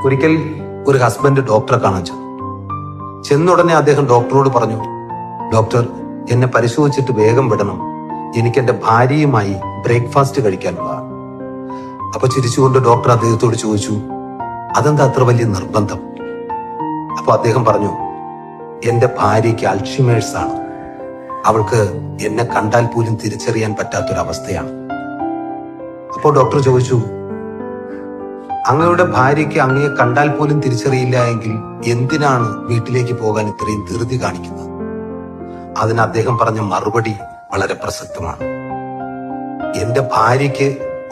ഒരിക്കൽ ഒരു ഹസ്ബൻഡ് ഡോക്ടറെ കാണാൻ ചെന്നുടനെ അദ്ദേഹം ഡോക്ടറോട് പറഞ്ഞു, ഡോക്ടർ, എന്നെ പരിശോധിച്ചിട്ട് വേഗം വിടണം, എനിക്ക് എന്റെ ഭാര്യയുമായി ബ്രേക്ക്ഫാസ്റ്റ് കഴിക്കാനുള്ളതാണ്. അപ്പൊ ചിരിച്ചുകൊണ്ട് ഡോക്ടർ അദ്ദേഹത്തോട് ചോദിച്ചു, അതെന്താ അത്ര വലിയ നിർബന്ധം? അപ്പൊ അദ്ദേഹം പറഞ്ഞു, എന്റെ ഭാര്യയ്ക്ക് അൾഷിമേഴ്സ് ആണ്. അവൾക്ക് എന്നെ കണ്ടാൽ പോലും തിരിച്ചറിയാൻ പറ്റാത്തൊരവസ്ഥയാണ്. അപ്പോൾ ഡോക്ടർ ചോദിച്ചു, അങ്ങയുടെ ഭാര്യയ്ക്ക് അങ്ങയെ കണ്ടാൽ പോലും തിരിച്ചറിയില്ല എങ്കിൽ എന്തിനാണ് വീട്ടിലേക്ക് പോകാൻ ഇത്രയും ധൃതി കാണിക്കുന്നത്? അതിന് അദ്ദേഹം പറഞ്ഞ മറുപടി വളരെ പ്രസക്തമാണ്. എന്റെ ഭാര്യയ്ക്ക്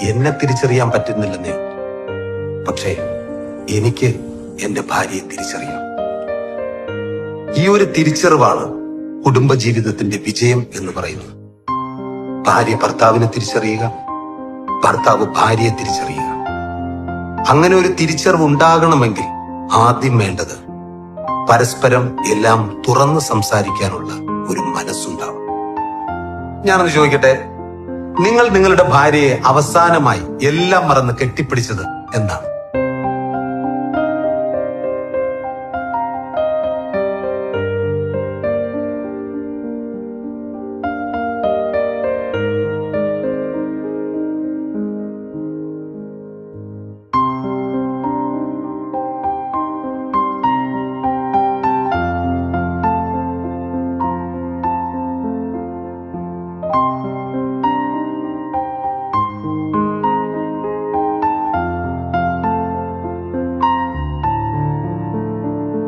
എന്നെ തിരിച്ചറിയാൻ പറ്റുന്നില്ലെന്നേ, പക്ഷേ എനിക്ക് എന്റെ ഭാര്യയെ തിരിച്ചറിയാം. ഈ ഒരു തിരിച്ചറിവാണ് കുടുംബജീവിതത്തിന്റെ വിജയം എന്ന് പറയുന്നത്. ഭാര്യ ഭർത്താവിനെ തിരിച്ചറിയുക, ഭർത്താവ് ഭാര്യയെ തിരിച്ചറിയുക. അങ്ങനെ ഒരു തിരിച്ചറിവ് ഉണ്ടാകണമെങ്കിൽ ആദ്യം വേണ്ടത് പരസ്പരം എല്ലാം തുറന്ന് സംസാരിക്കാനുള്ള ഒരു മനസ്സുണ്ടാവും. ഞാനൊന്ന് ചോദിക്കട്ടെ, നിങ്ങൾ നിങ്ങളുടെ ഭാര്യയെ അവസാനമായി എല്ലാം മറന്ന് കെട്ടിപ്പിടിച്ചത് എന്നാണ്?